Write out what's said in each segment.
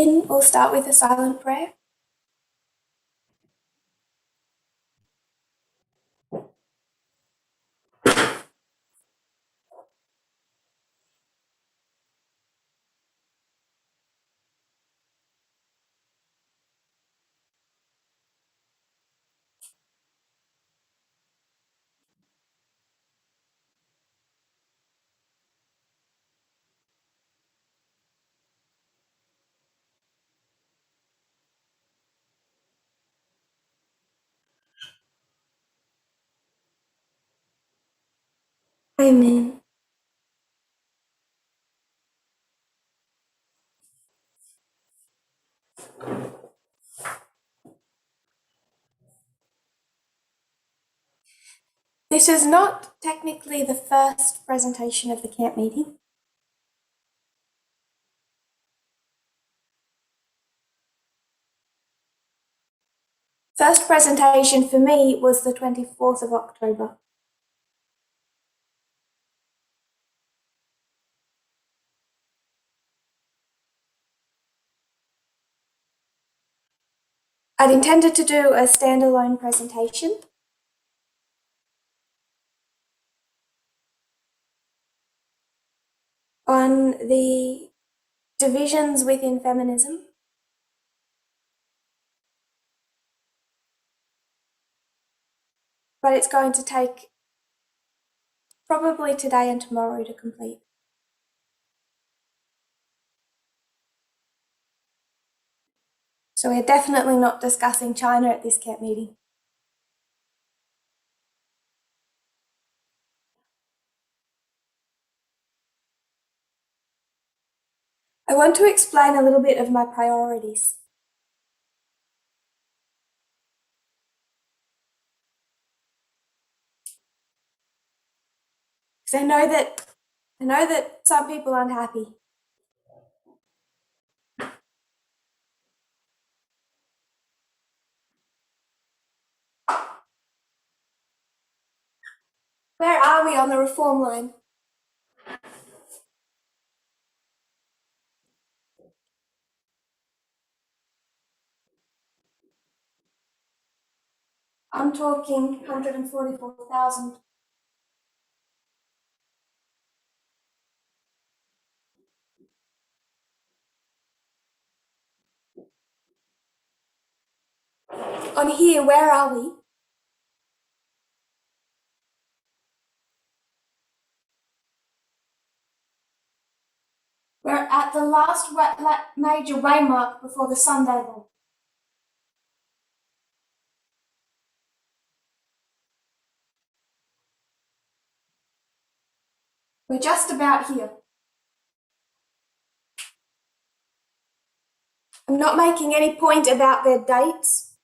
begin, we'll start with a silent prayer. Amen. This is not technically the first presentation of the camp meeting. First presentation for me was the 24th of October. I'd intended to do a standalone presentation on the divisions within feminism, but it's going to take probably today and tomorrow to complete. So we're definitely not discussing China at this camp meeting. I want to explain a little bit of my priorities. Because I know that some people aren't happy. Where are we on the reform line? I'm talking 144,000. On here, where are we? We're at the last major waymark before the Sunday law. We're just about here. I'm not making any point about their dates.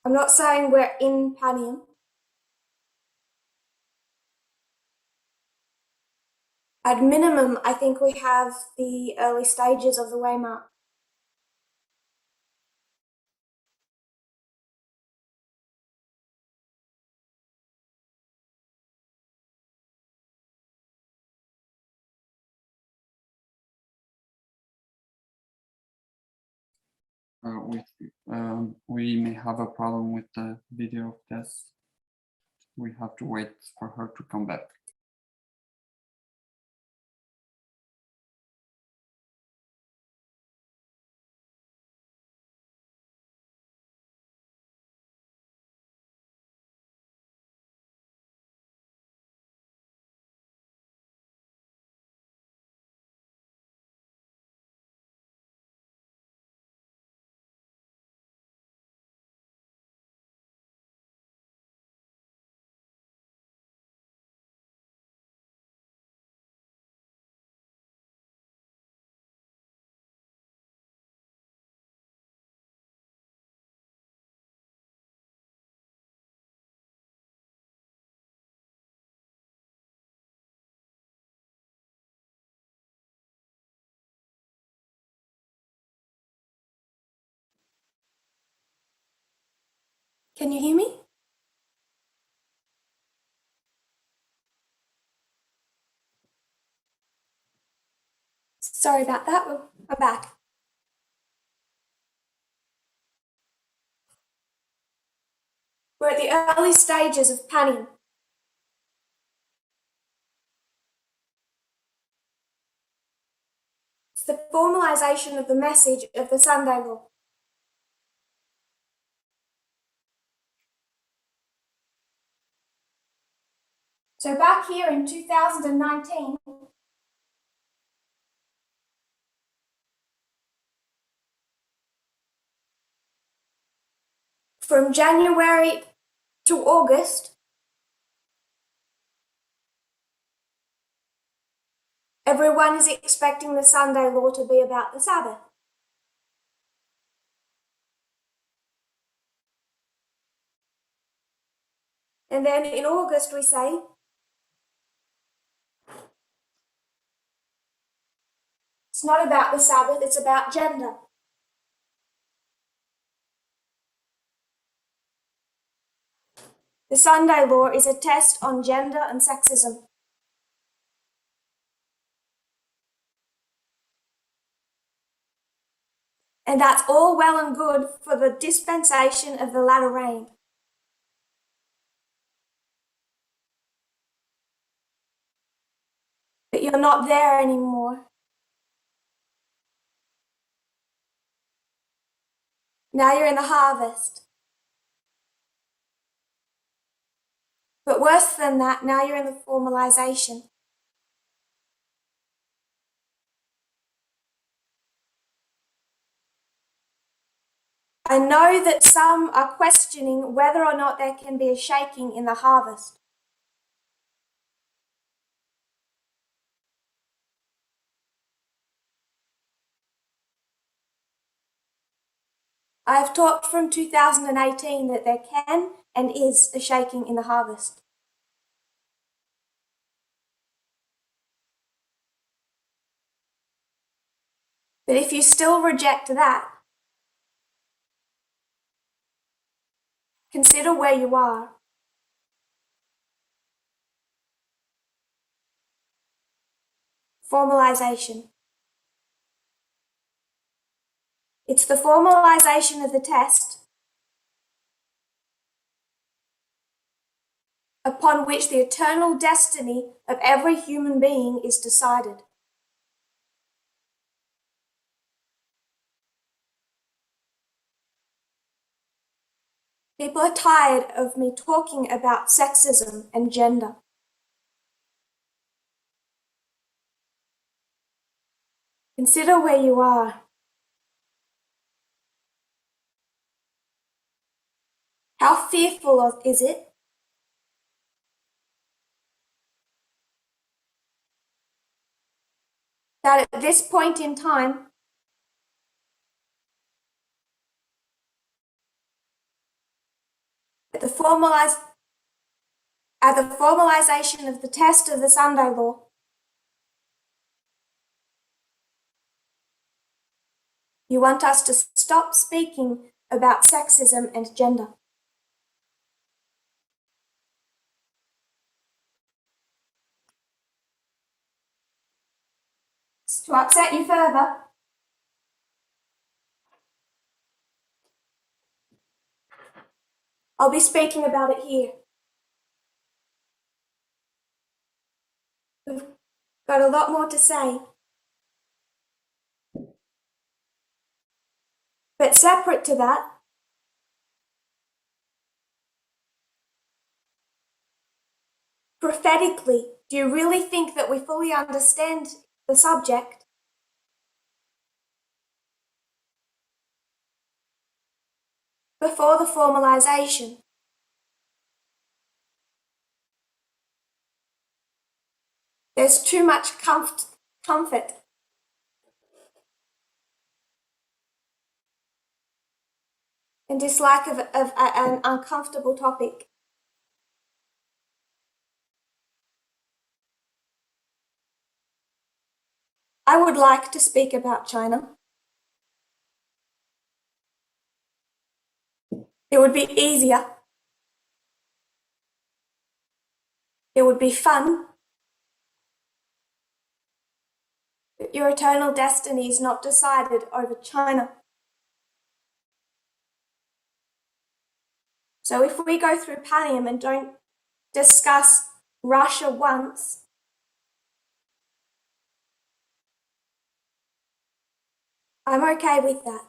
I'm not saying we're in Panium. At minimum, I think we have the early stages of the waymark. We may have a problem with the video of Tess. We have to wait for her to come back. Can you hear me? Sorry about that. I'm back. We're at the early stages of panning. It's the formalization of the message of the Sunday law. So back here in 2019, from January to August, everyone is expecting the Sunday law to be about the Sabbath. And then in August we say, it's not about the Sabbath, it's about gender. The Sunday law is a test on gender and sexism. And that's all well and good for the dispensation of the latter rain. But you're not there anymore. Now you're in the harvest. But worse than that, now you're in the formalization. I know that some are questioning whether or not there can be a shaking in the harvest. I have taught from 2018 that there can and is a shaking in the harvest. But if you still reject that, consider where you are. Formalization. It's the formalization of the test upon which the eternal destiny of every human being is decided. People are tired of me talking about sexism and gender. Consider where you are. How fearful is it that at this point in time, at the formalization of the test of the Sunday law, you want us to stop speaking about sexism and gender. To upset you further, I'll be speaking about it here. We've got a lot more to say. But separate to that, prophetically, do you really think that we fully understand the subject? Before the formalization. There's too much comfort and dislike of an uncomfortable topic. I would like to speak about China. It would be easier. It would be fun. But your eternal destiny is not decided over China. So if we go through Pallium and don't discuss Russia once, I'm okay with that.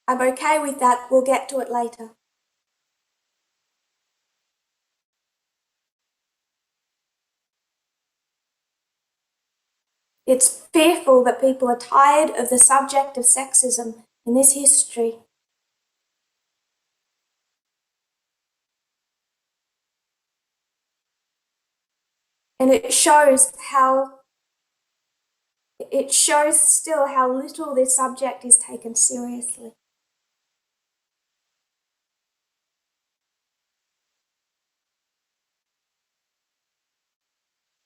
I'm okay with that. We'll get to it later. It's fearful that people are tired of the subject of sexism in this history. And it shows still how little this subject is taken seriously.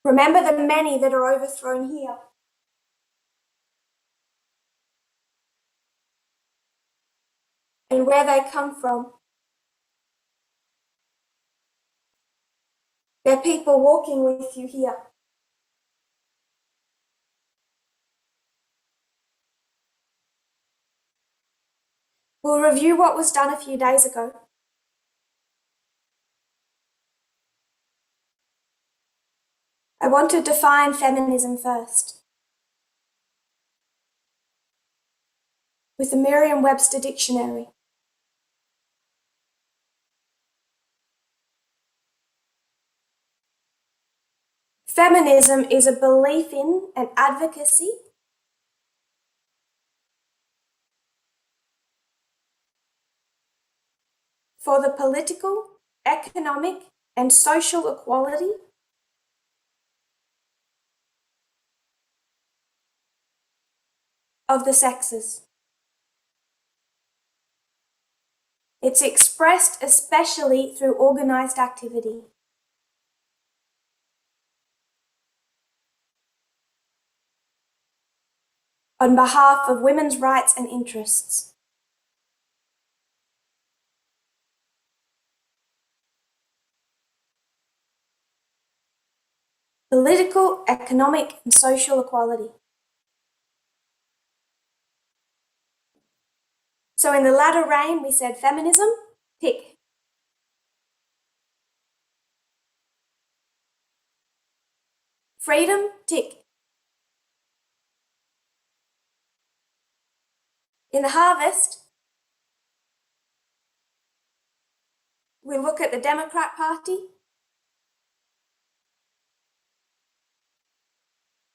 Remember the many that are overthrown here. And where they come from. They're people walking with you here. We'll review what was done a few days ago. I want to define feminism first. With the Merriam-Webster dictionary. Feminism is a belief in and advocacy for the political, economic, and social equality of the sexes. It's expressed especially through organized activity. On behalf of women's rights and interests. Political, economic, and social equality. So in the latter reign, we said feminism, tick. Freedom, tick. In the harvest, we look at the Democrat Party,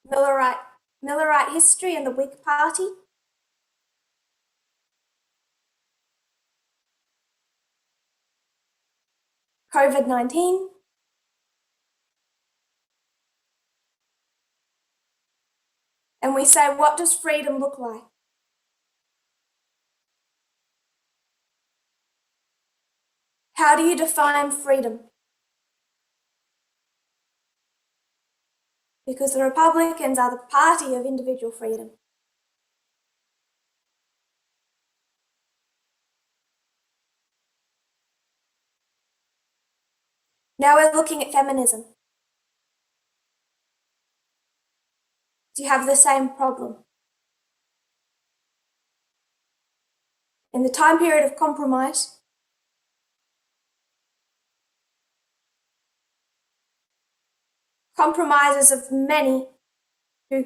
Millerite history and the Whig Party, COVID-19, and we say, what does freedom look like? How do you define freedom? Because the Republicans are the party of individual freedom. Now we're looking at feminism. Do you have the same problem? In the time period of compromise, compromises of many who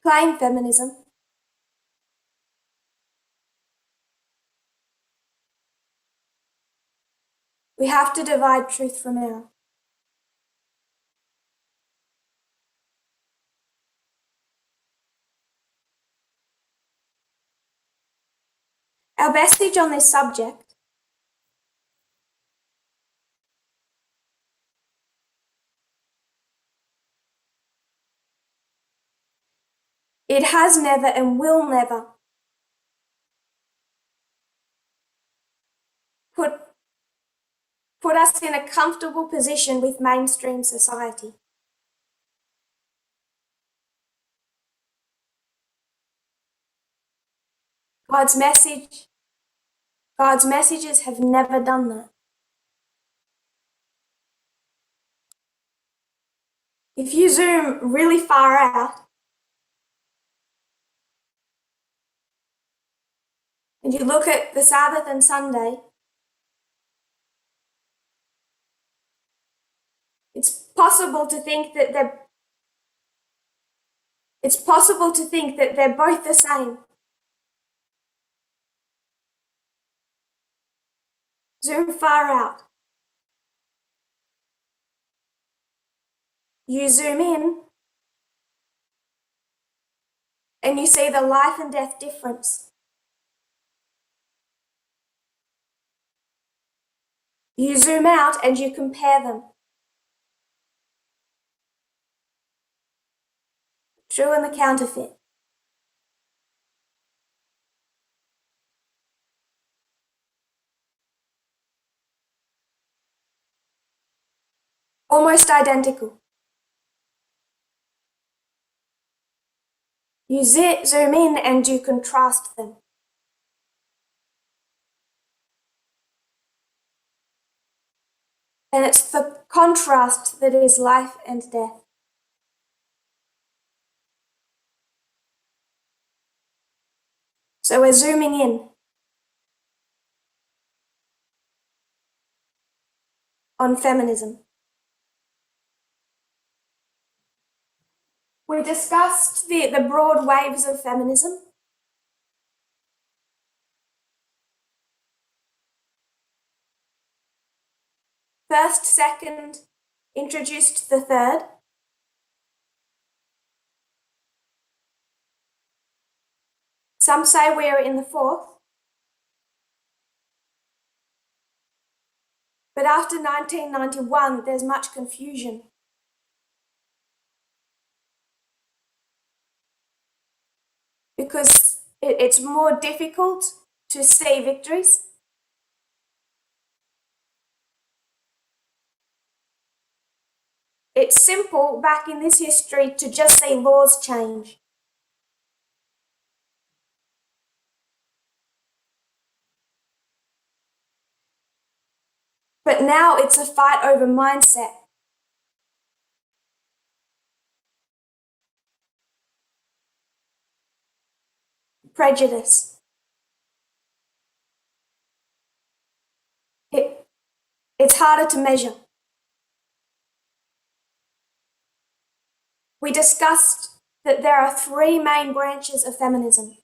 claim feminism, we have to divide truth from error. Our message on this subject it has never and will never put us in a comfortable position with mainstream society. God's messages have never done that. If you zoom really far out and you look at the Sabbath and Sunday, it's possible to think that they're both the same. Zoom far out. You zoom in and you see the life and death difference. You zoom out and you compare them. True and the counterfeit. Almost identical. You zoom in and you contrast them. And it's the contrast that is life and death. So we're zooming in on feminism. We discussed the broad waves of feminism. First, second, introduced the third. Some say we're in the fourth. But after 1991, there's much confusion. Because it's more difficult to see victories. It's simple back in this history to just see laws change. But now it's a fight over mindset. Prejudice. It's harder to measure. We discussed that there are three main branches of feminism.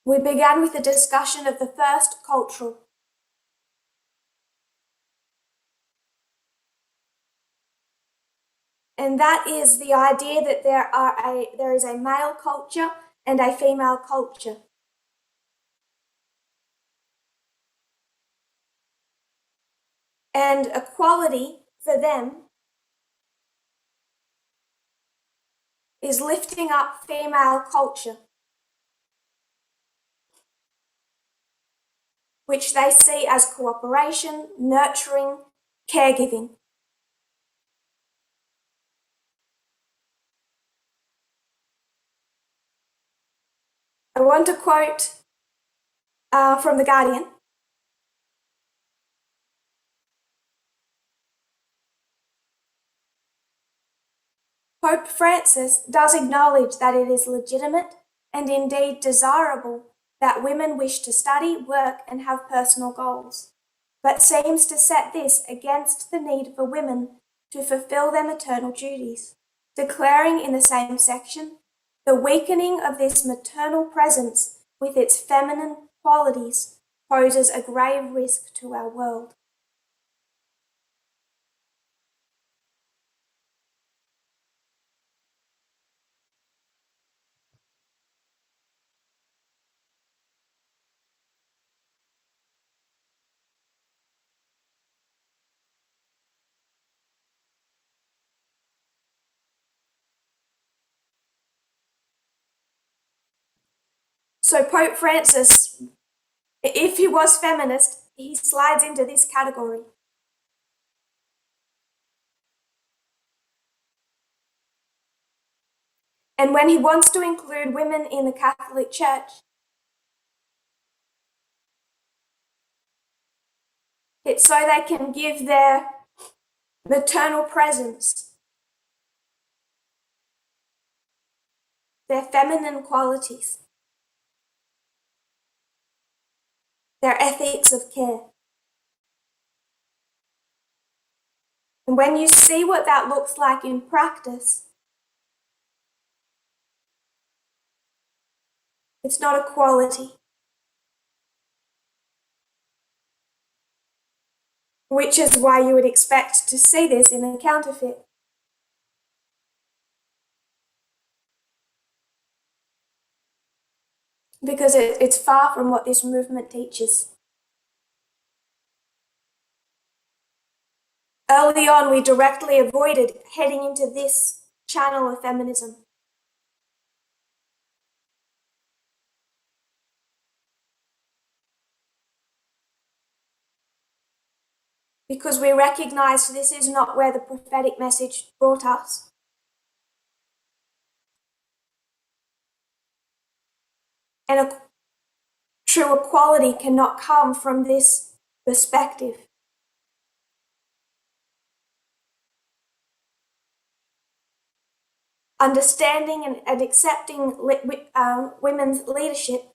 We began with a discussion of the first, cultural. And that is the idea that there is a male culture and a female culture. And equality for them is lifting up female culture, which they see as cooperation, nurturing, caregiving. I want to quote from The Guardian. Pope Francis does acknowledge that it is legitimate and indeed desirable that women wish to study, work, and have personal goals, but seems to set this against the need for women to fulfill their maternal duties, declaring in the same section, the weakening of this maternal presence with its feminine qualities poses a grave risk to our world. So Pope Francis, if he was feminist, he slides into this category. And when he wants to include women in the Catholic Church, It's so they can give their maternal presence, their feminine qualities, their ethics of care. And when you see what that looks like in practice, it's not equality, which is why you would expect to see this in a counterfeit. Because it's far from what this movement teaches. Early on, we directly avoided heading into this channel of feminism. Because we recognized this is not where the prophetic message brought us. And a true equality cannot come from this perspective. Understanding and accepting women's leadership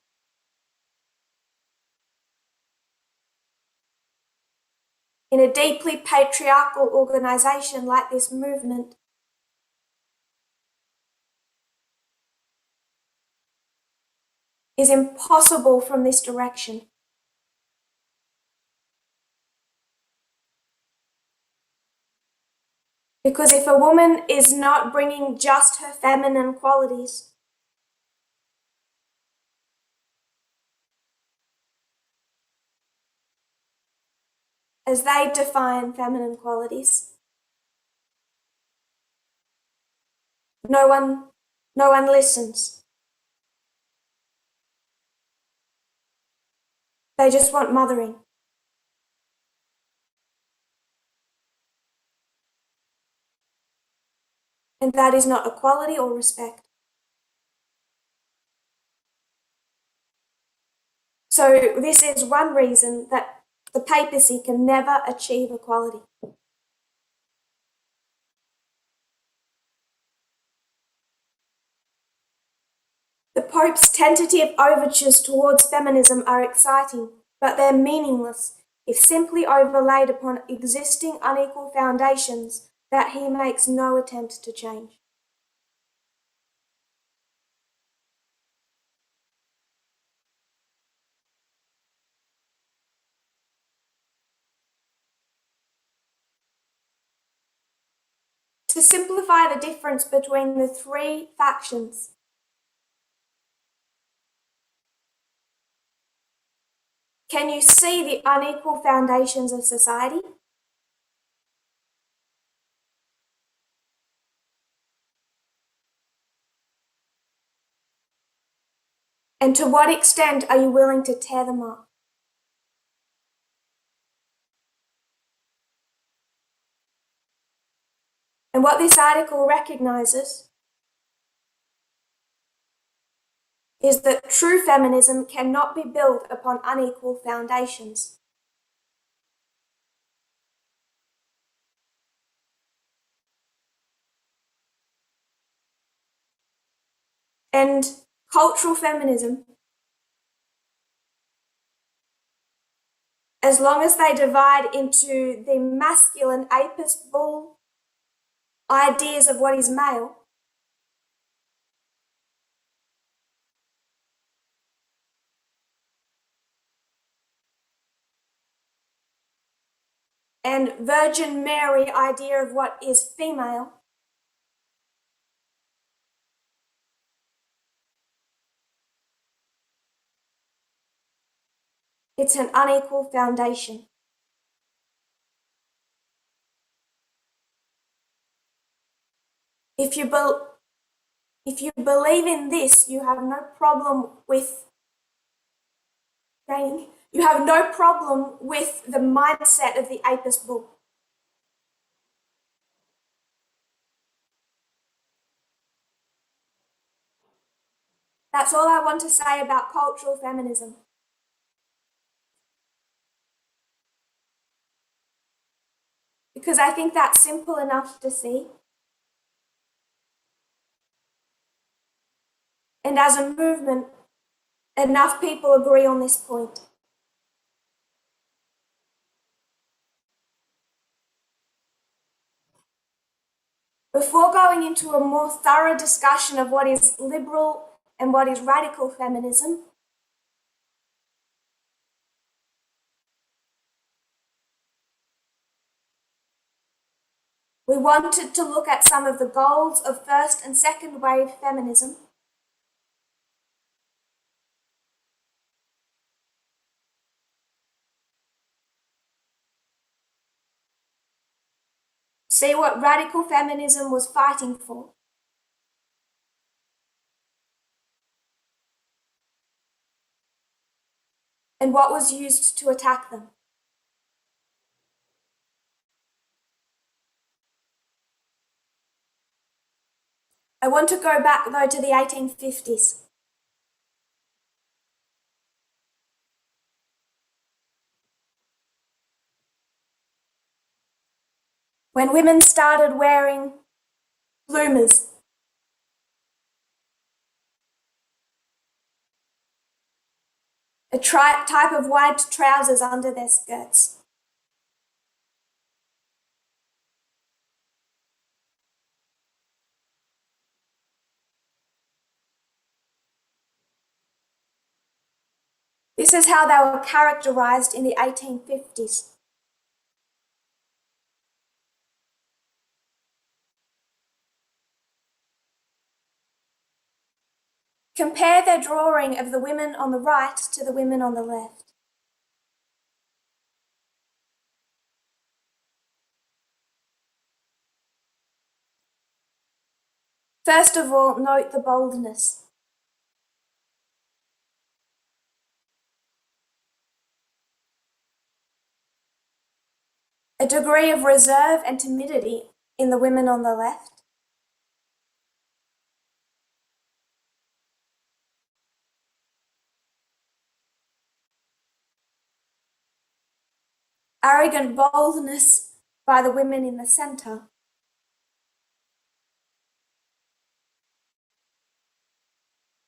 in a deeply patriarchal organization like this movement is impossible from this direction. Because if a woman is not bringing just her feminine qualities, as they define feminine qualities, no one listens. They just want mothering. And that is not equality or respect. So this is one reason that the papacy can never achieve equality. The Pope's tentative overtures towards feminism are exciting, but they're meaningless if simply overlaid upon existing unequal foundations that he makes no attempt to change. To simplify the difference between the three factions, can you see the unequal foundations of society? And to what extent are you willing to tear them up? And what this article recognizes is that true feminism cannot be built upon unequal foundations. And cultural feminism, as long as they divide into the masculine apis bull ideas of what is male, and Virgin Mary idea of what is female, it's an unequal foundation. If you believe in this, you have no problem with training. You have no problem with the mindset of the apis bull. That's all I want to say about cultural feminism. because I think that's simple enough to see. And as a movement, enough people agree on this point. Before going into a more thorough discussion of what is liberal and what is radical feminism, we wanted to look at some of the goals of first and second wave feminism, see what radical feminism was fighting for, and what was used to attack them. I want to go back, though, to the 1850s. When women started wearing bloomers, a type of white trousers under their skirts. This is how they were characterized in the 1850s. Compare their drawing of the women on the right to the women on the left. First of all, note the boldness. A degree of reserve and timidity in the women on the left. Arrogant boldness by the women in the center.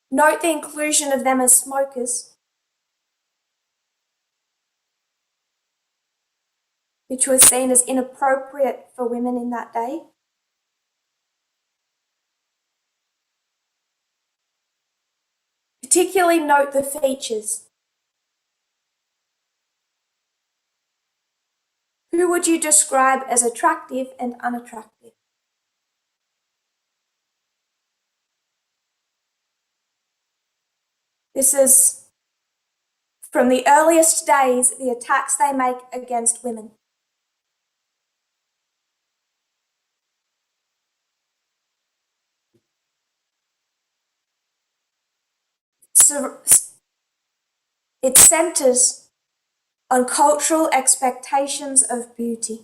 Note the inclusion of them as smokers, which was seen as inappropriate for women in that day. Particularly note the features. Who would you describe as attractive and unattractive? This is from the earliest days, the attacks they make against women. So it centers on cultural expectations of beauty.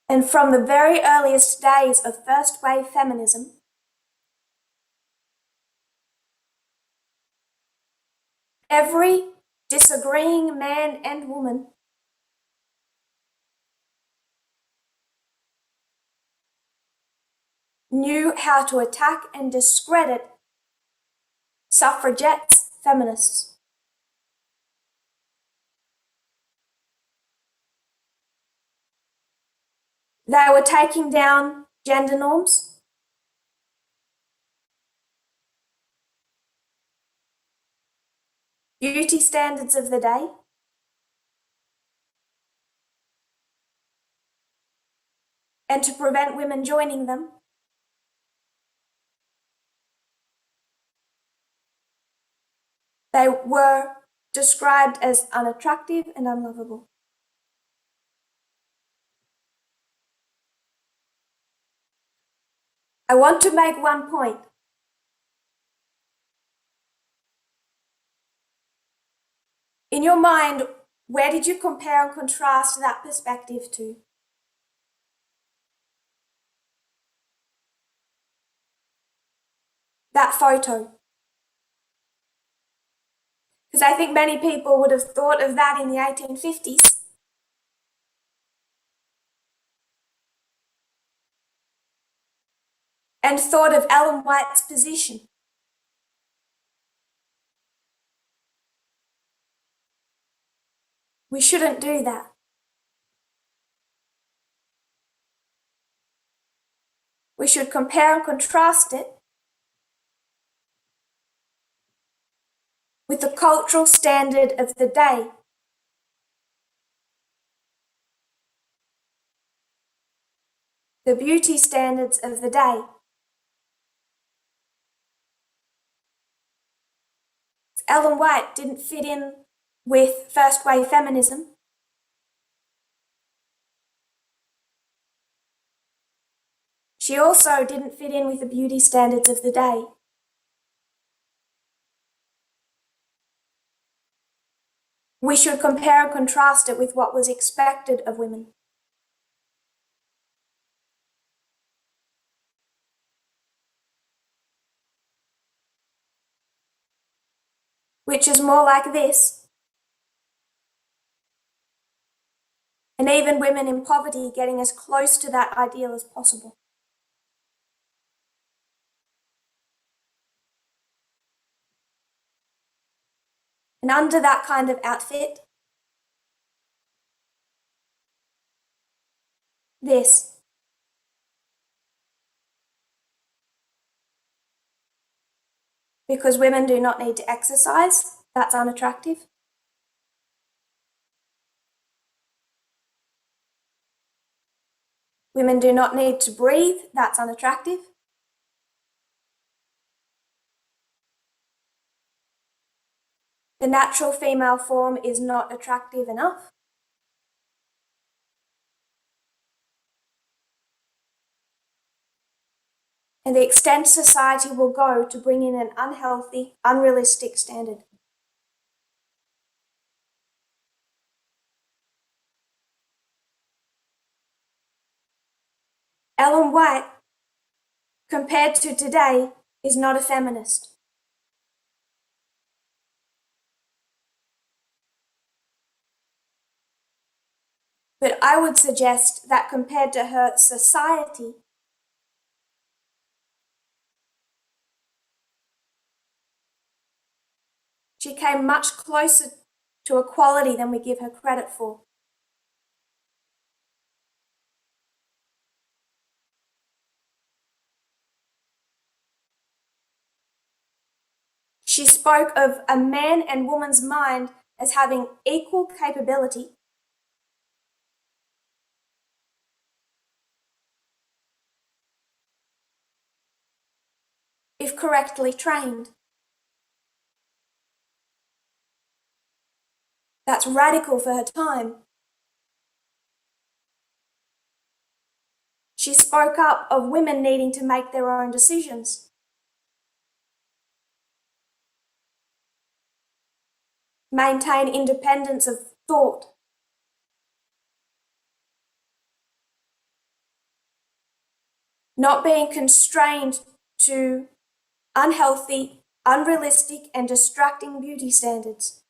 And from the very earliest days of first wave feminism, every disagreeing man and woman knew how to attack and discredit suffragettes, feminists. They were taking down gender norms, beauty standards of the day, and to prevent women joining them, they were described as unattractive and unlovable. I want to make one point. In your mind, where did you compare and contrast that perspective to? That photo. Because I think many people would have thought of that in the 1850s. And thought of Ellen White's position. We shouldn't do that. We should compare and contrast it with the cultural standard of the day. The beauty standards of the day. Ellen White didn't fit in with first wave feminism. She also didn't fit in with the beauty standards of the day. We should compare and contrast it with what was expected of women. Which is more like this. And even women in poverty getting as close to that ideal as possible. And under that kind of outfit, this. Because women do not need to exercise, that's unattractive. Women do not need to breathe, that's unattractive. The natural female form is not attractive enough. And the extent society will go to bring in an unhealthy, unrealistic standard. Ellen White, compared to today, is not a feminist. But I would suggest that compared to her society, she came much closer to equality than we give her credit for. She spoke of a man and woman's mind as having equal capability, if correctly trained. That's radical for her time. She spoke up of women needing to make their own decisions. Maintain independence of thought. Not being constrained to unhealthy, unrealistic, and distracting beauty standards.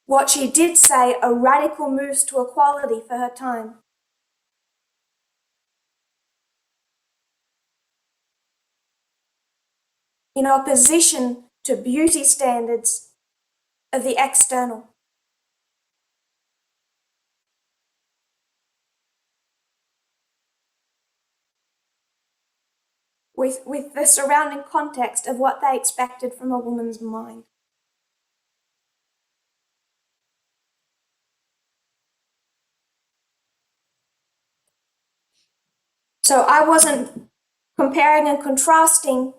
What she did say are radical moves to equality for her time. In opposition to beauty standards of the external. With the surrounding context of what they expected from a woman's mind. So I wasn't comparing and contrasting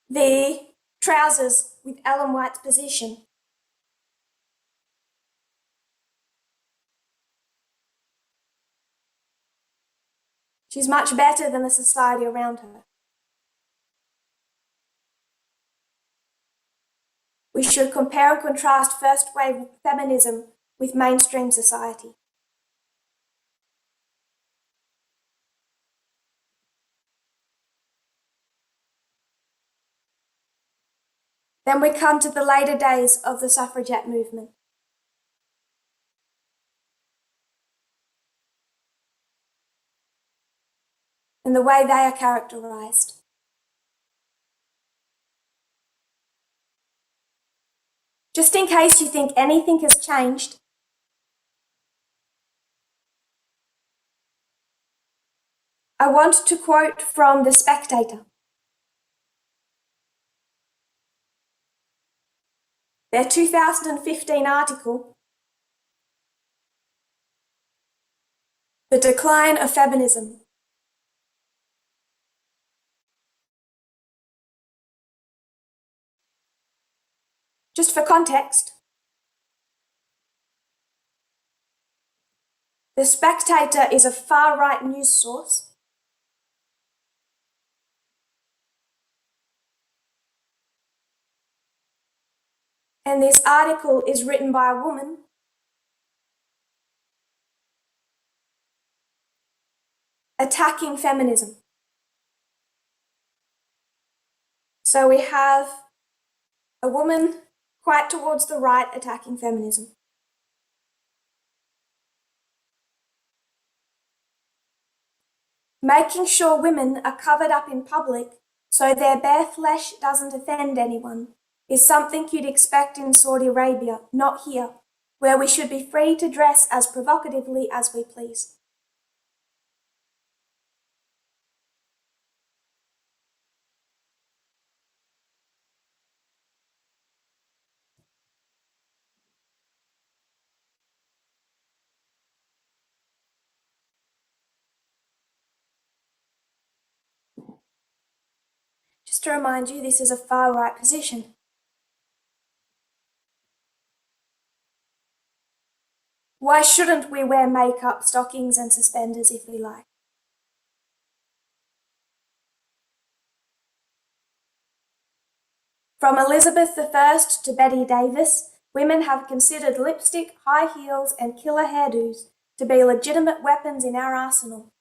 the trousers with Ellen White's position. She's much better than the society around her. We should compare and contrast first wave feminism with mainstream society. Then we come to the later days of the suffragette movement. And the way they are characterised. Just in case you think anything has changed, I want to quote from The Spectator. Their 2015 article, The Decline of Feminism. Just for context, The Spectator is a far-right news source and this article is written by a woman attacking feminism. So we have a woman quite towards the right attacking feminism. Making sure women are covered up in public so their bare flesh doesn't offend anyone is something you'd expect in Saudi Arabia, not here, where we should be free to dress as provocatively as we please. Just to remind you, this is a far-right position. Why shouldn't we wear makeup, stockings and suspenders if we like? From Elizabeth I to Betty Davis, women have considered lipstick, high heels and killer hairdos to be legitimate weapons in our arsenal,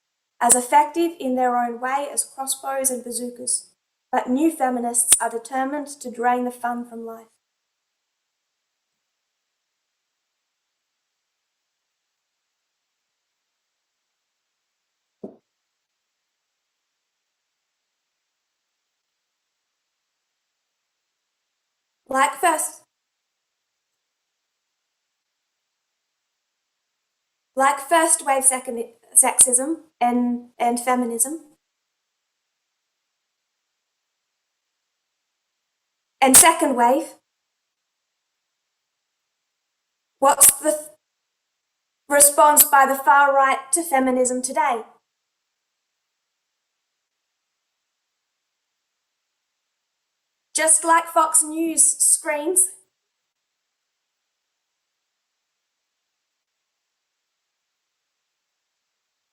as effective in their own way as crossbows and bazookas. But new feminists are determined to drain the fun from life. Like first wave sexism and feminism, and second wave, what's the response by the far right to feminism today? Just like Fox News screams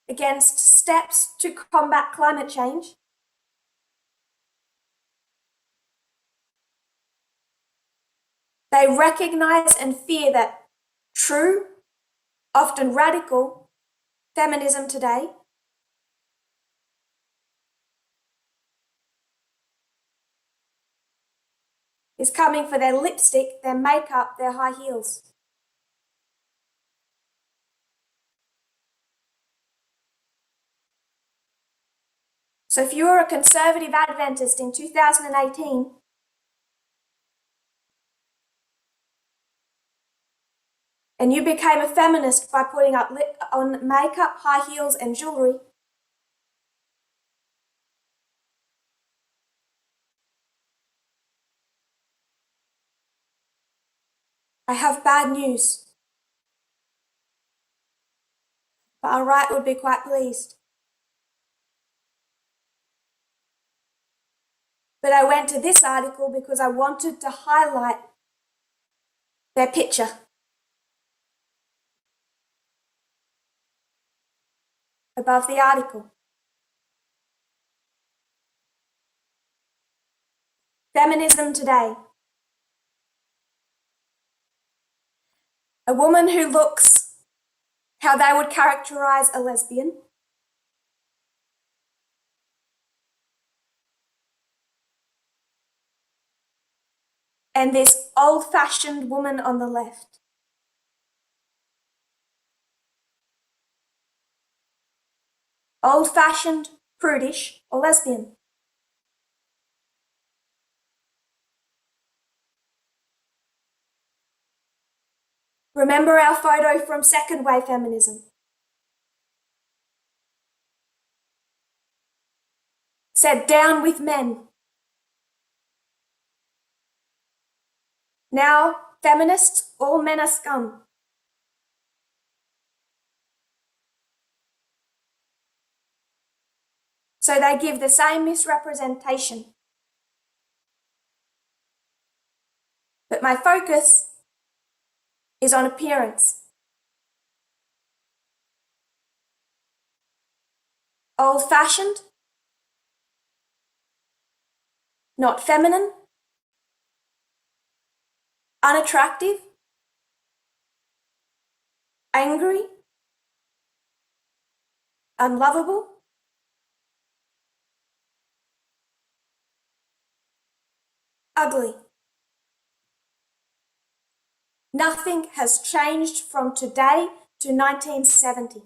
against steps to combat climate change, they recognise and fear that true, often radical, feminism today is coming for their lipstick, their makeup, their high heels. So if you were a conservative Adventist in 2018, and you became a feminist by putting on makeup, high heels and jewellery, I have bad news. Far right would be quite pleased. But I went to this article because I wanted to highlight their picture. Above the article. Feminism today. A woman who looks how they would characterize a lesbian. and this old-fashioned woman on the left. Old-fashioned, prudish, or lesbian. Remember our photo from second wave feminism. Said down with men. Now, feminists, all men are scum. So they give the same misrepresentation. But my focus is on appearance. Old-fashioned, not feminine, unattractive, angry, unlovable, ugly. Nothing has changed from today to 1970.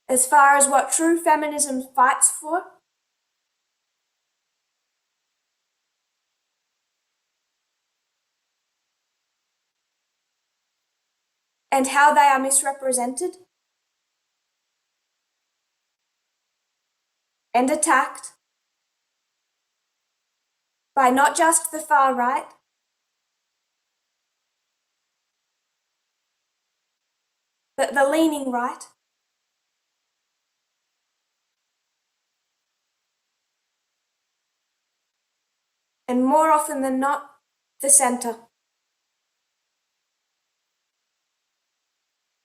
As far as what true feminism fights for, and how they are misrepresented and attacked by not just the far right, but the leaning right, and more often than not, the centre,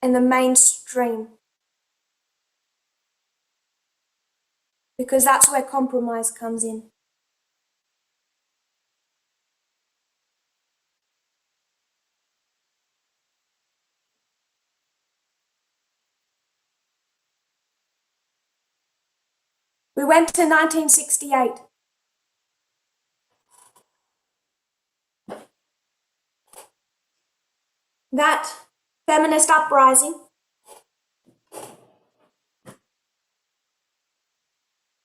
and the mainstream. Because that's where compromise comes in. We went to 1968. That feminist uprising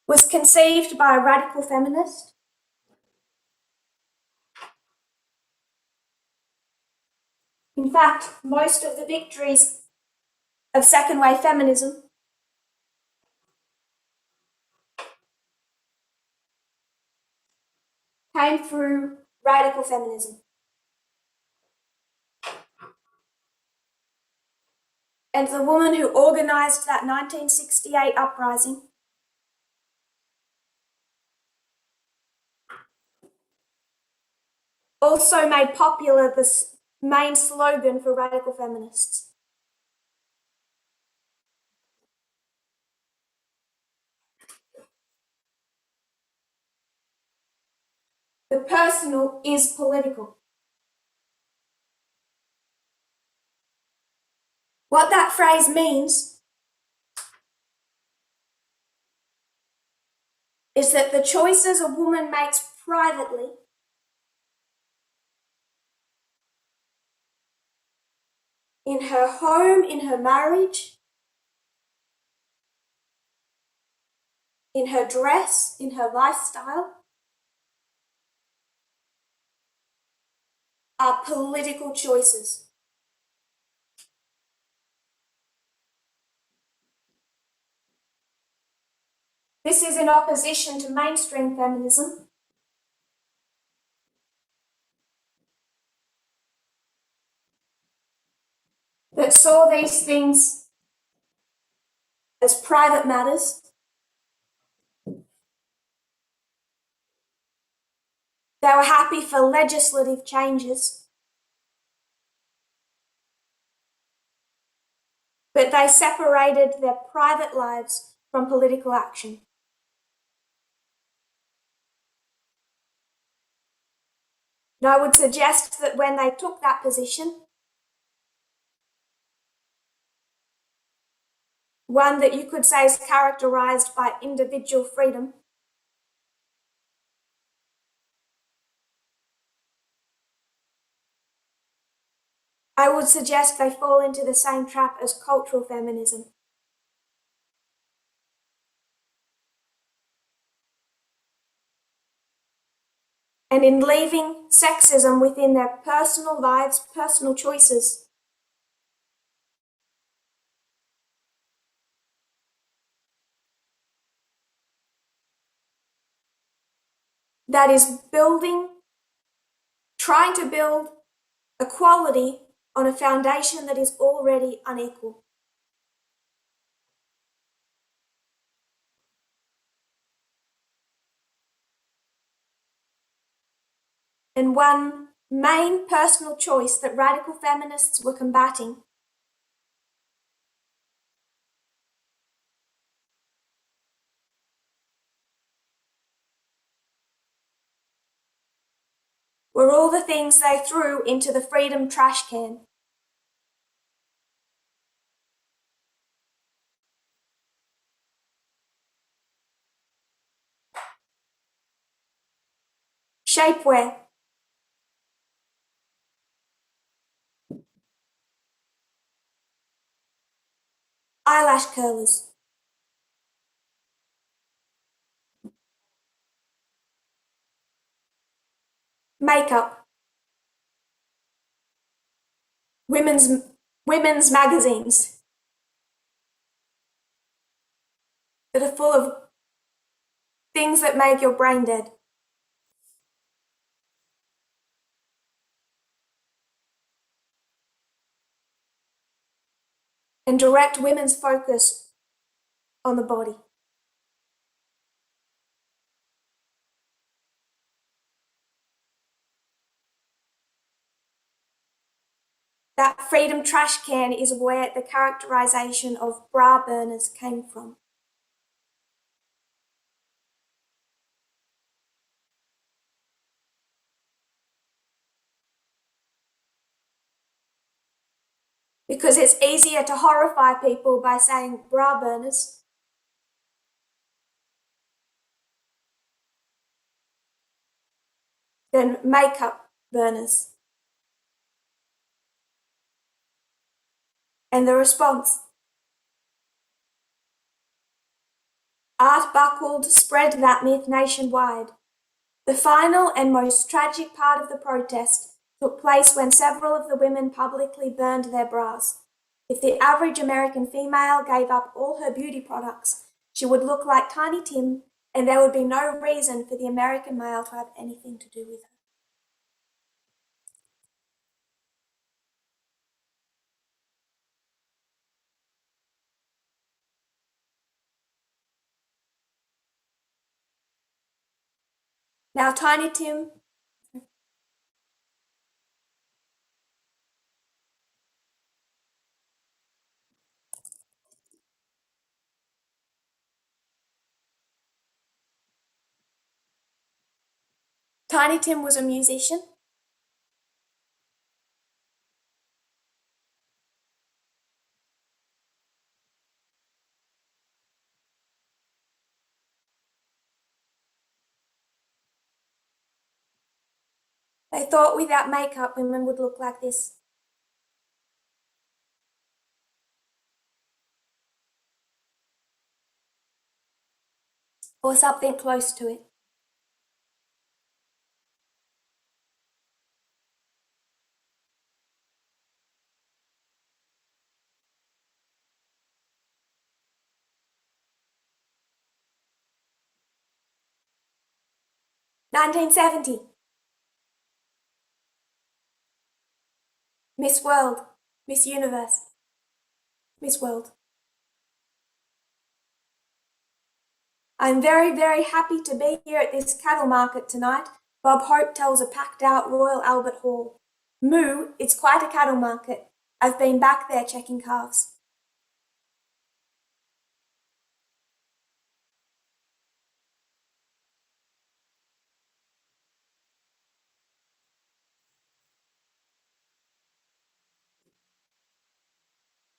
was conceived by a radical feminist In fact, most of the victories of second wave feminism came through radical feminism. And the woman who organized that 1968 uprising also made popular the main slogan for radical feminists. The personal is political. What that phrase means is that the choices a woman makes privately in her home, in her marriage, in her dress, in her lifestyle, are political choices. This is in opposition to mainstream feminism, that saw these things as private matters. They were happy for legislative changes, but they separated their private lives from political action. And I would suggest that when they took that position, one that you could say is characterized by individual freedom, I would suggest they fall into the same trap as cultural feminism. And in leaving sexism within their personal lives, personal choices. That is trying to build equality on a foundation that is already unequal. And one main personal choice that radical feminists were combating were all the things they threw into the freedom trash can. Shapewear, eyelash curlers, makeup, women's magazines that are full of things that make your brain dead. And direct women's focus on the body. That freedom trash can is where the characterization of bra burners came from. Because it's easier to horrify people by saying bra burners than makeup burners. And the response: Art Buckled spread that myth nationwide. The final and most tragic part of the protest took place when several of the women publicly burned their bras. If the average American female gave up all her beauty products, she would look like Tiny Tim, and there would be no reason for the American male to have anything to do with her. Now, Tiny Tim was a musician. They thought without makeup, women would look like this. Or something close to it. "1970. Miss World, Miss Universe, Miss World. I'm very, very happy to be here at this cattle market tonight. Bob Hope tells a packed out Royal Albert Hall. Moo, it's quite a cattle market. I've been back there checking calves.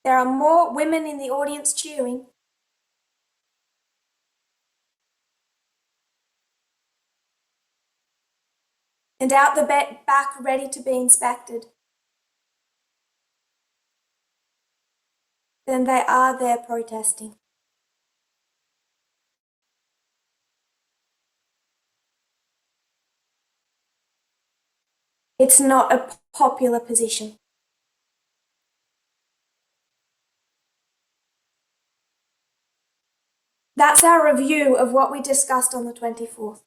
There are more women in the audience cheering. And out the back ready to be inspected. then they are there protesting. It's not a popular position. That's our review of what we discussed on the 24th.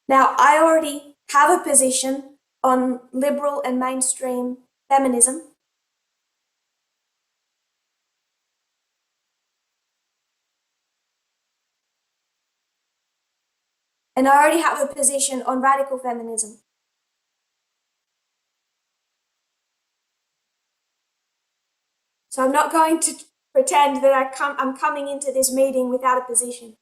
Now, I already have a position on liberal and mainstream feminism. And I already have a position on radical feminism. So I'm not going to pretend that I'm coming into this meeting without a position.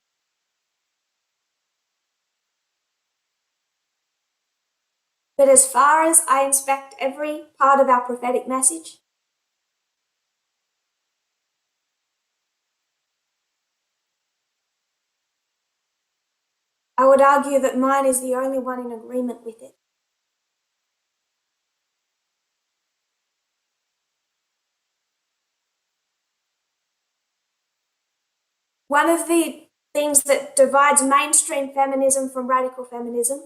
But as far as I inspect every part of our prophetic message, I would argue that mine is the only one in agreement with it. One of the things that divides mainstream feminism from radical feminism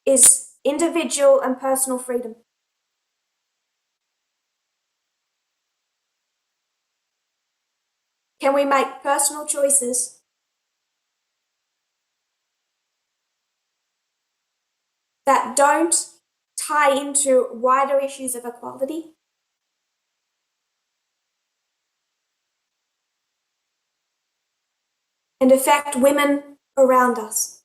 is individual and personal freedom. Can we make personal choices that don't tie into wider issues of equality? And affect women around us?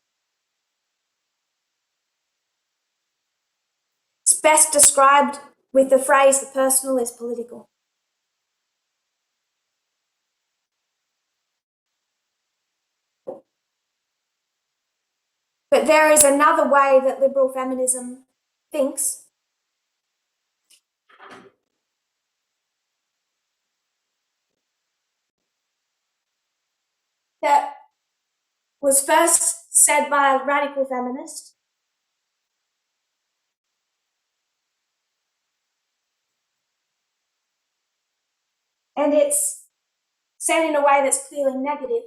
It's best described with the phrase, the personal is political. But there is another way that liberal feminism thinks. That was first said by a radical feminist. And it's said in a way that's clearly negative.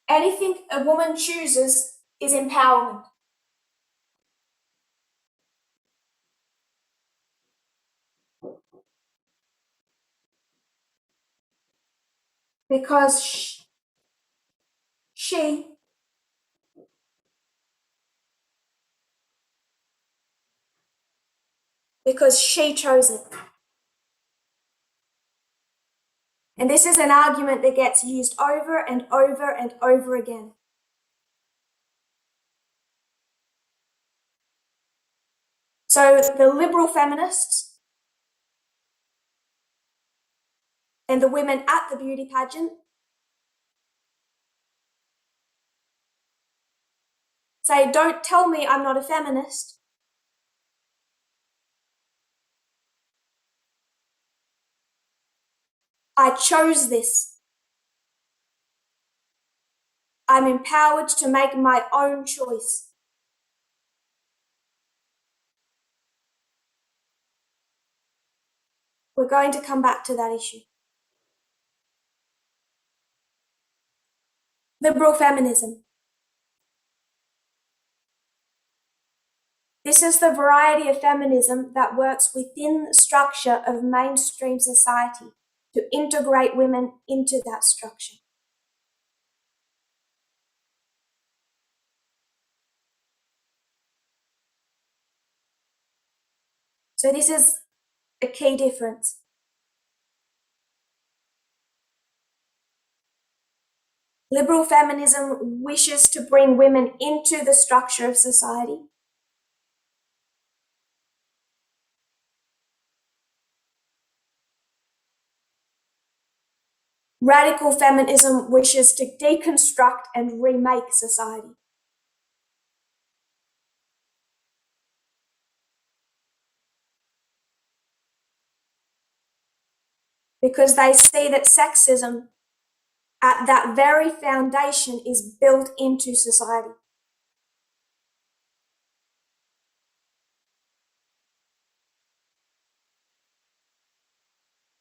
Anything a woman chooses is empowerment. Because she chose it. And this is an argument that gets used over and over and over again. So the liberal feminists and the women at the beauty pageant say, don't tell me I'm not a feminist. I chose this. I'm empowered to make my own choice. We're going to come back to that issue. Liberal feminism. This is the variety of feminism that works within the structure of mainstream society to integrate women into that structure. So this is a key difference. Liberal feminism wishes to bring women into the structure of society. Radical feminism wishes to deconstruct and remake society. because they see that sexism at that very foundation is built into society.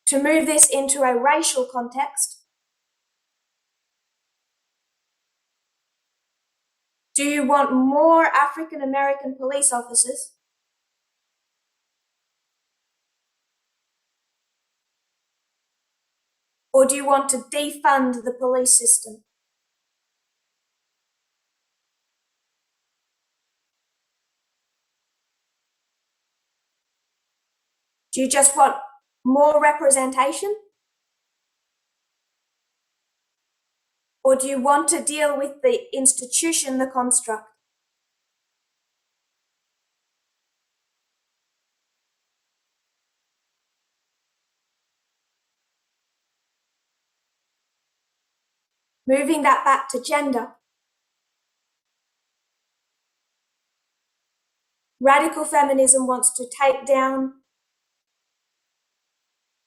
To move this into a racial context, do you want more African American police officers? Or do you want to defund the police system? Do you just want more representation? Or do you want to deal with the institution, the construct? Moving that back to gender. Radical feminism wants to take down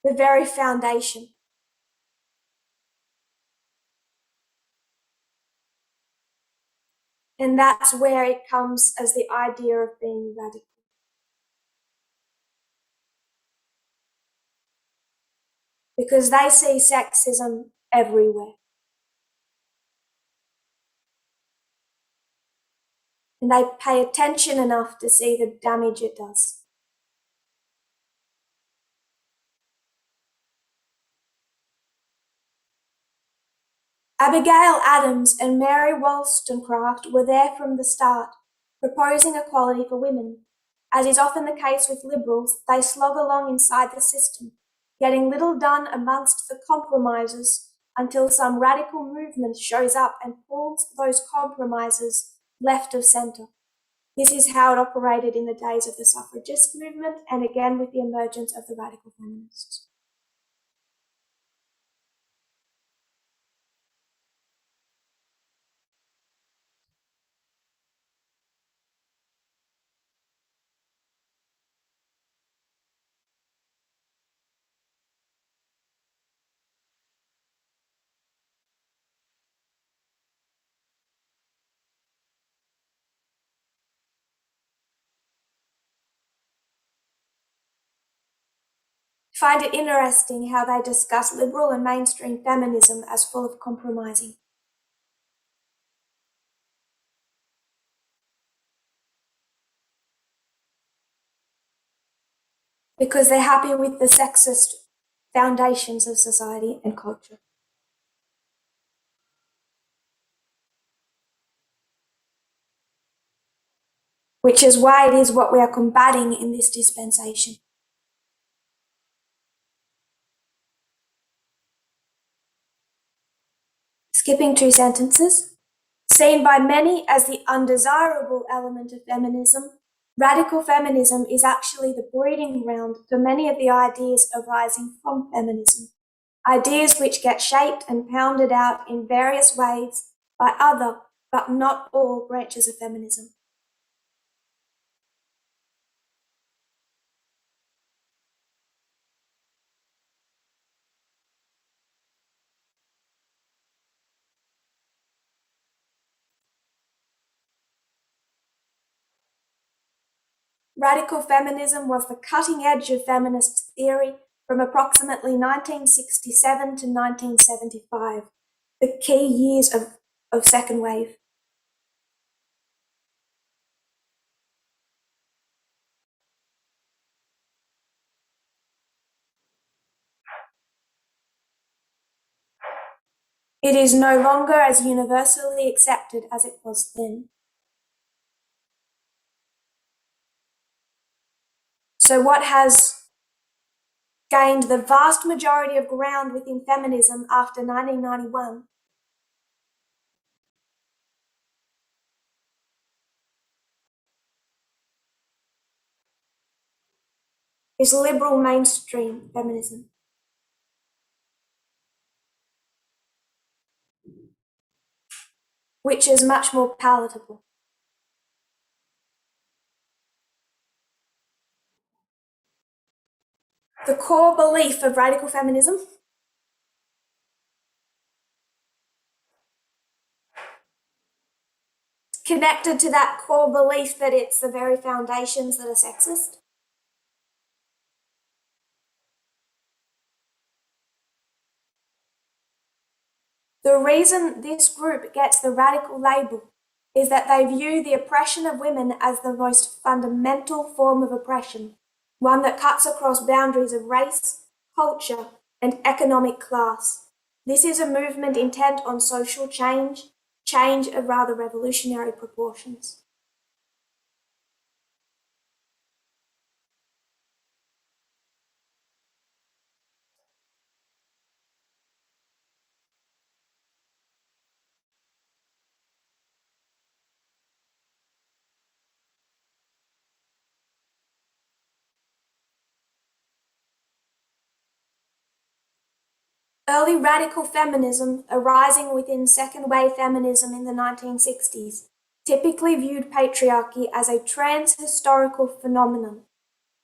the very foundation. And that's where it comes as the idea of being radical. Because they see sexism everywhere. And they pay attention enough to see the damage it does. Abigail Adams and Mary Wollstonecraft were there from the start, proposing equality for women. As is often the case with liberals, they slog along inside the system, getting little done amongst the compromisers until some radical movement shows up and pulls those compromisers left of centre. This is how it operated in the days of the suffragist movement and again with the emergence of the radical feminists. Find it interesting how they discuss liberal and mainstream feminism as full of compromising. Because they're happy with the sexist foundations of society and culture. Which is why it is what we are combating in this dispensation. Skipping 2 sentences. Seen by many as the undesirable element of feminism, radical feminism is actually the breeding ground for many of the ideas arising from feminism. Ideas which get shaped and pounded out in various ways by other, but not all, branches of feminism. Radical feminism was the cutting edge of feminist theory from approximately 1967 to 1975, the key years of second wave. It is no longer as universally accepted as it was then. So what has gained the vast majority of ground within feminism after 1991 is liberal mainstream feminism. Which is much more palatable. The core belief of radical feminism? Connected to that core belief that it's the very foundations that are sexist? The reason this group gets the radical label is that they view the oppression of women as the most fundamental form of oppression, one that cuts across boundaries of race, culture, and economic class. This is a movement intent on social change, change of rather revolutionary proportions. Early radical feminism, arising within second wave feminism in the 1960s, typically viewed patriarchy as a trans-historical phenomenon,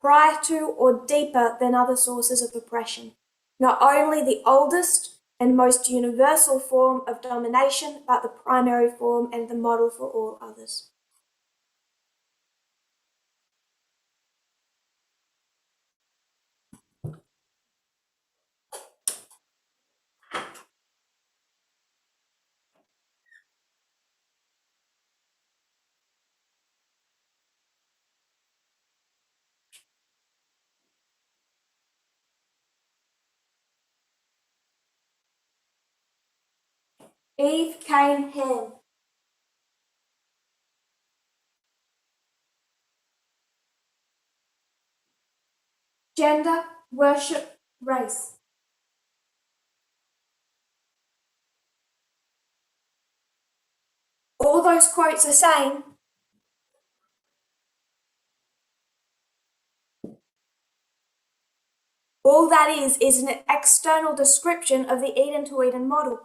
prior to or deeper than other sources of oppression, not only the oldest and most universal form of domination, but the primary form and the model for all others. Eve, Cain, Ham. Gender, worship, race. All those quotes are saying all that is an external description of the Eden to Eden model.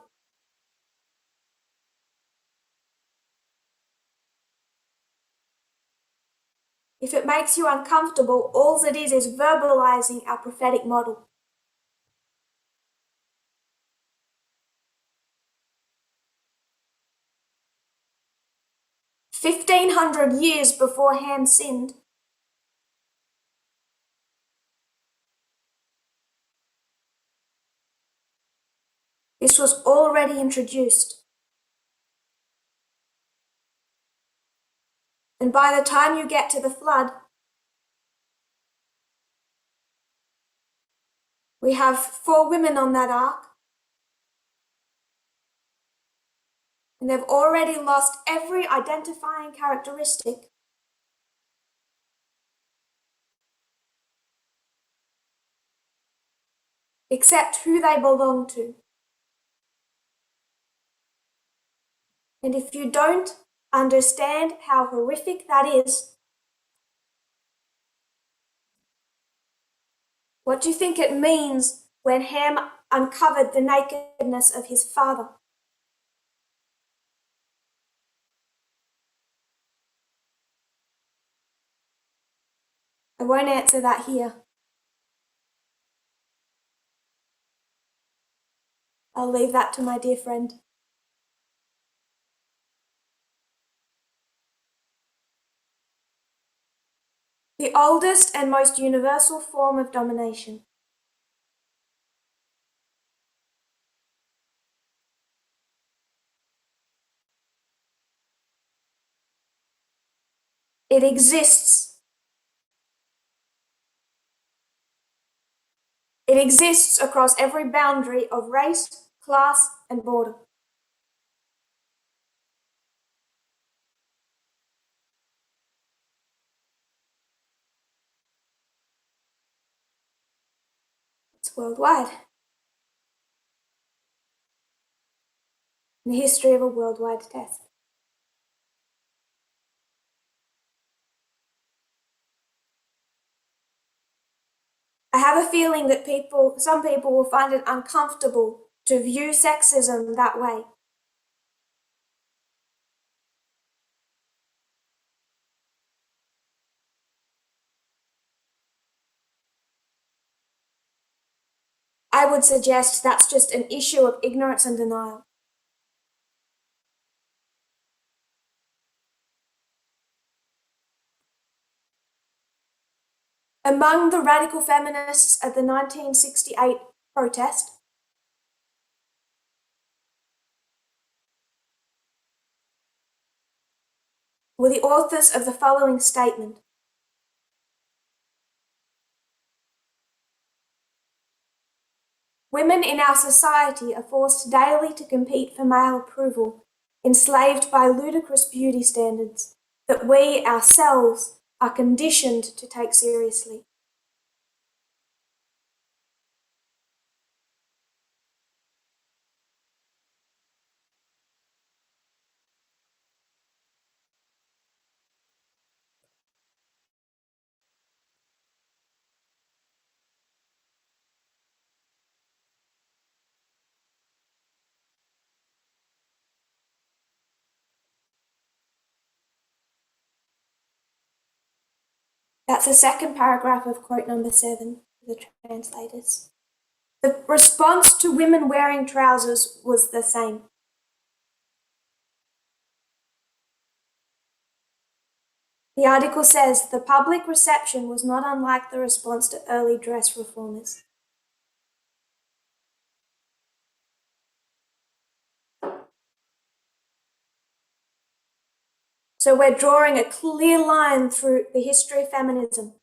If it makes you uncomfortable, all it is verbalizing our prophetic model. $1,500 before Ham sinned, this was already introduced. And by the time you get to the flood, we have 4 women on that ark, and they've already lost every identifying characteristic except who they belong to. And if you don't understand how horrific that is, what do you think it means when Ham uncovered the nakedness of his father? I won't answer that here. I'll leave that to my dear friend. The oldest and most universal form of domination. It exists. It exists across every boundary of race, class, and border. It's worldwide. In the history of a worldwide test. I have a feeling that some people will find it uncomfortable to view sexism that way. I would suggest that's just an issue of ignorance and denial. Among the radical feminists at the 1968 protest were the authors of the following statement: "Women in our society are forced daily to compete for male approval, enslaved by ludicrous beauty standards that we ourselves are conditioned to take seriously." That's the second paragraph of quote number 7 for the translators. The response to women wearing trousers was the same. The article says the public reception was not unlike the response to early dress reformers. So we're drawing a clear line through the history of feminism.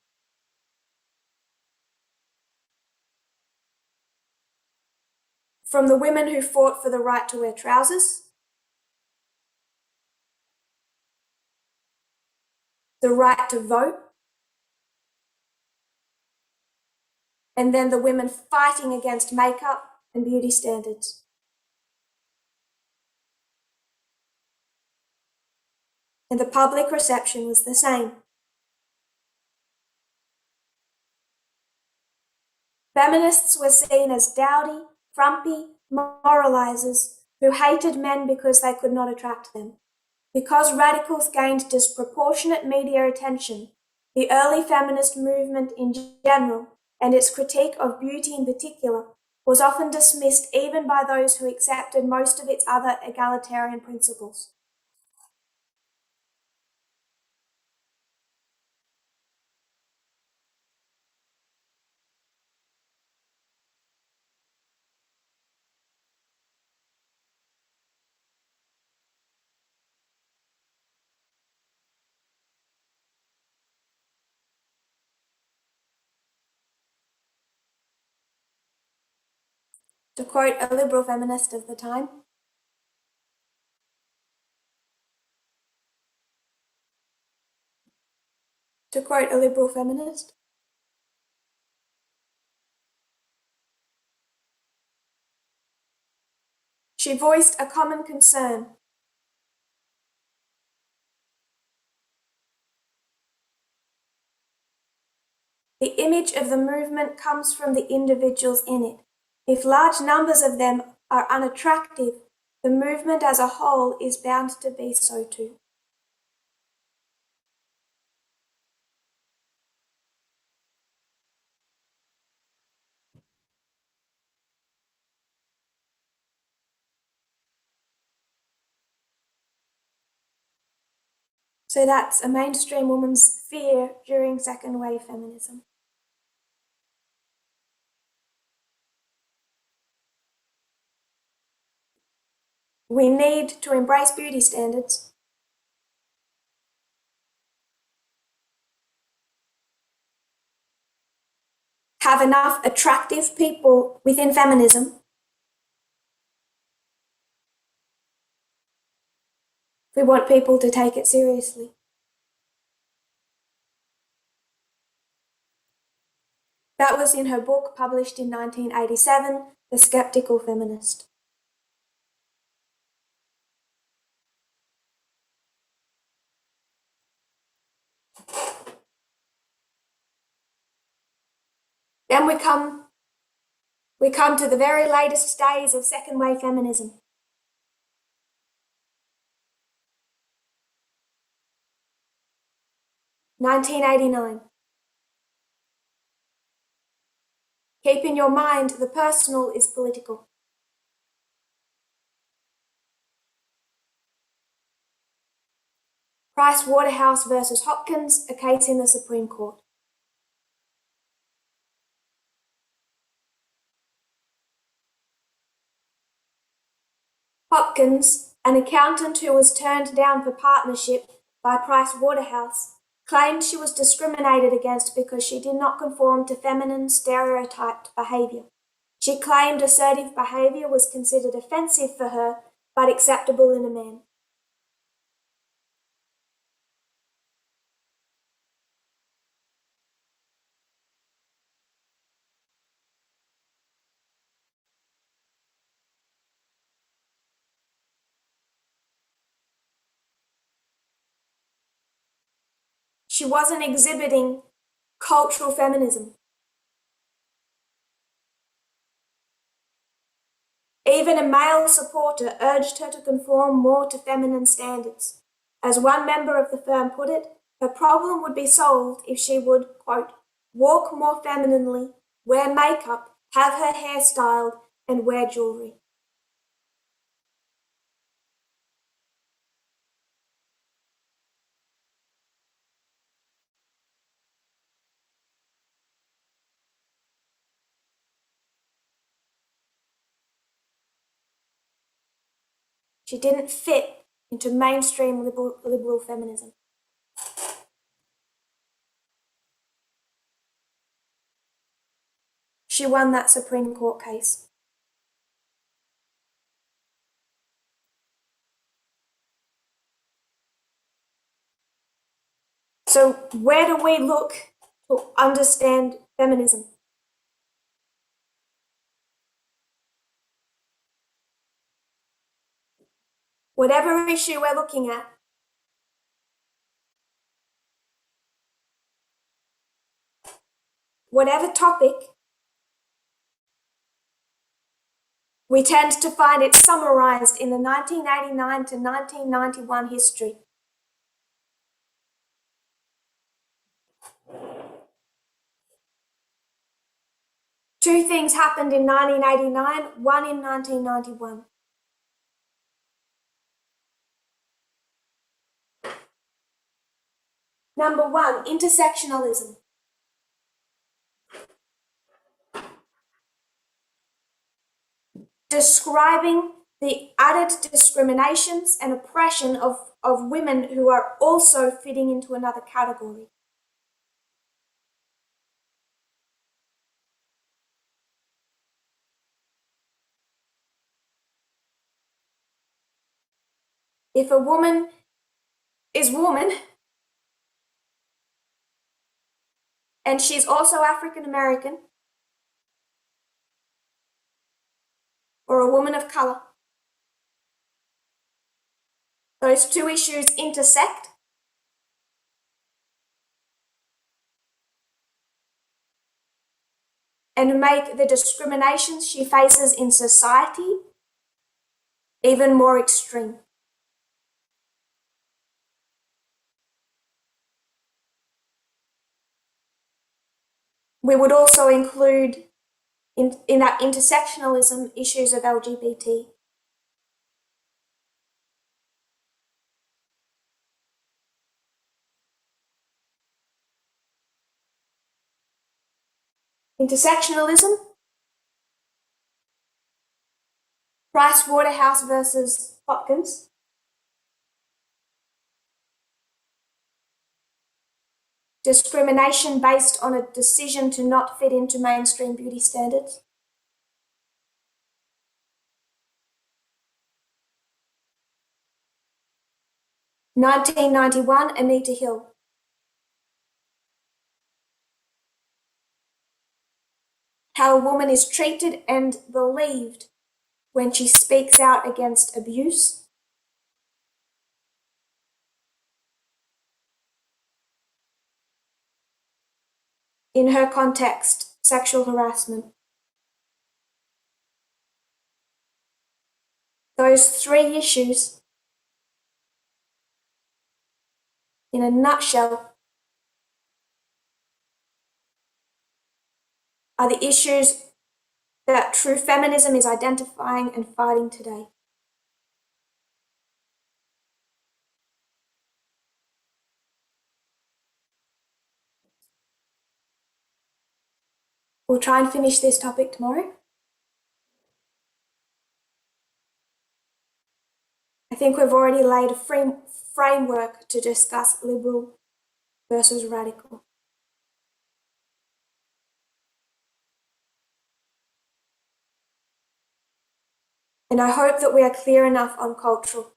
From the women who fought for the right to wear trousers, the right to vote, and then the women fighting against makeup and beauty standards. And the public reception was the same. Feminists were seen as dowdy, frumpy moralizers who hated men because they could not attract them. Because radicals gained disproportionate media attention, the early feminist movement in general, and its critique of beauty in particular, was often dismissed even by those who accepted most of its other egalitarian principles. To quote a liberal feminist of the time, she voiced a common concern. The image of the movement comes from the individuals in it. If large numbers of them are unattractive, the movement as a whole is bound to be so too. So that's a mainstream woman's fear during second wave feminism. We need to embrace beauty standards, have enough attractive people within feminism, if we want people to take it seriously. That was in her book published in 1987, The Skeptical Feminist. Then we come to the very latest days of second wave feminism. "1989. Keep in your mind the personal is political. Price Waterhouse versus Hopkins, a case in the Supreme Court. Hopkins, an accountant who was turned down for partnership by Price Waterhouse, claimed she was discriminated against because she did not conform to feminine stereotyped behaviour. She claimed assertive behaviour was considered offensive for her, but acceptable in a man. She wasn't exhibiting cultural feminism. Even a male supporter urged her to conform more to feminine standards. As one member of the firm put it, her problem would be solved if she would, quote, walk more femininely, wear makeup, have her hair styled, and wear jewelry. She didn't fit into mainstream liberal feminism. She won that Supreme Court case. So where do we look to understand feminism? Whatever issue we're looking at, whatever topic, we tend to find it summarized in the 1989 to 1991 history. Two things happened in 1989, one in 1991. Number one, intersectionalism. Describing the added discriminations and oppression of women who are also fitting into another category. If a woman is woman, and she's also African American, or a woman of color, those two issues intersect. And make the discriminations she faces in society even more extreme. We would also include in that intersectionalism issues of LGBT. Intersectionalism, Price Waterhouse versus Hopkins. Discrimination based on a decision to not fit into mainstream beauty standards. (1991) Anita Hill. How a woman is treated and believed when she speaks out against abuse. In her context, sexual harassment. Those three issues, in a nutshell, are the issues that true feminism is identifying and fighting today. We'll try and finish this topic tomorrow. I think we've already laid a framework to discuss liberal versus radical. And I hope that we are clear enough on cultural.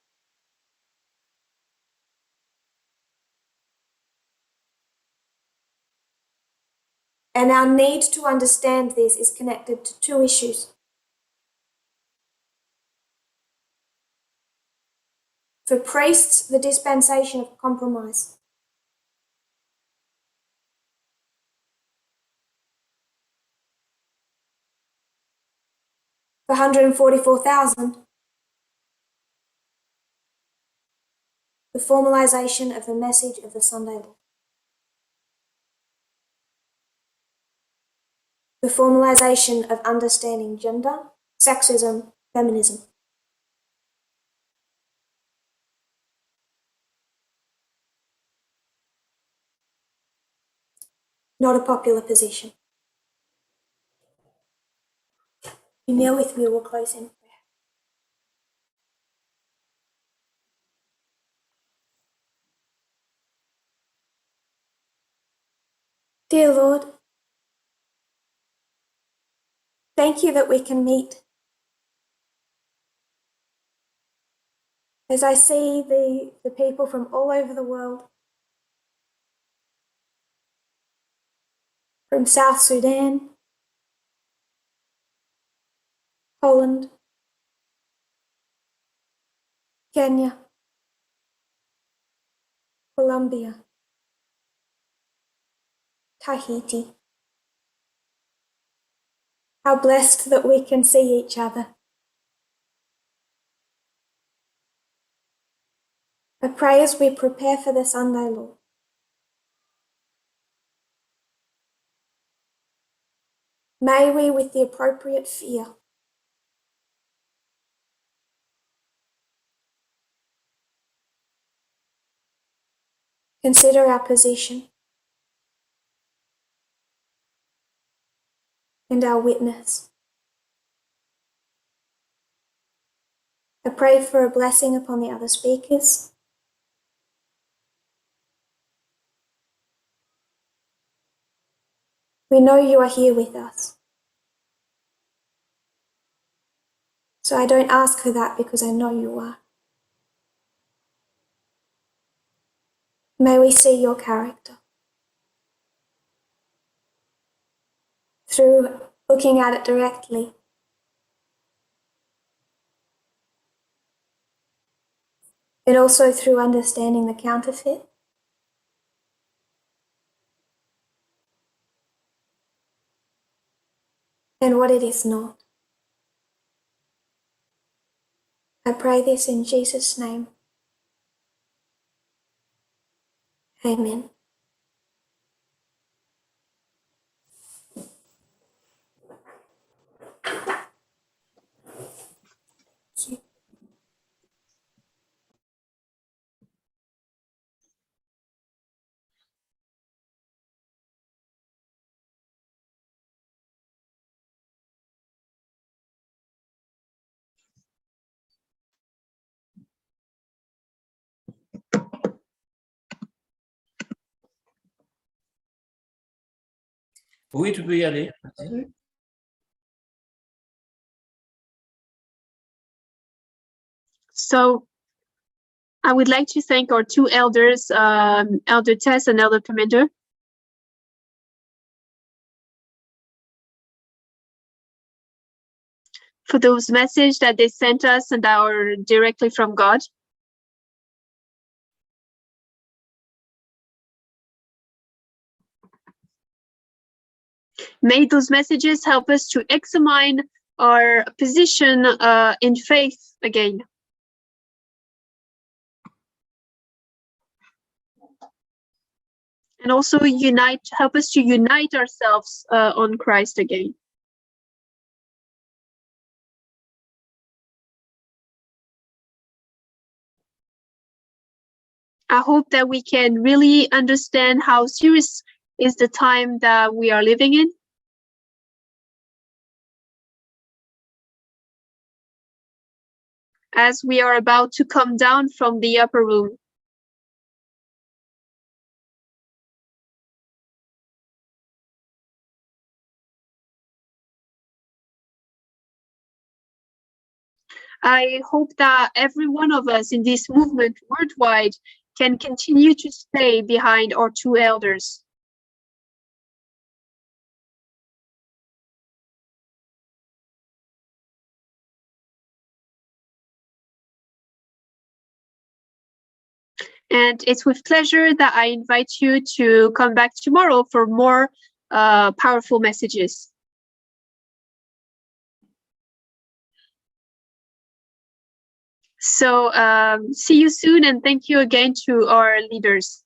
And our need to understand this is connected to two issues. For priests, the dispensation of compromise. For 144,000, the formalization of the message of the Sunday law. The formalization of understanding gender, sexism, feminism. Not a popular position. You kneel with me, we'll close in prayer. Dear Lord, thank you that we can meet. As I see the people from all over the world, from South Sudan, Poland, Kenya, Colombia, Tahiti. How blessed that we can see each other. I pray as we prepare for the Sunday law, may we, with the appropriate fear, consider our position and our witness. I pray for a blessing upon the other speakers. We know you are here with us. So I don't ask for that because I know you are. May we see your character through looking at it directly, and also through understanding the counterfeit, and what it is not. I pray this in Jesus' name. Amen. Oui, tu peux y aller. So I would like to thank our two elders, Elder Tess and Elder Commander. For those messages that they sent us and that are directly from God. May those messages help us to examine our position in faith again. and also help us to unite ourselves on Christ again. I hope that we can really understand how serious is the time that we are living in. As we are about to come down from the upper room. I hope that every one of us in this movement worldwide can continue to stay behind our two elders. And it's with pleasure that I invite you to come back tomorrow for more powerful messages. So see you soon, and thank you again to our leaders.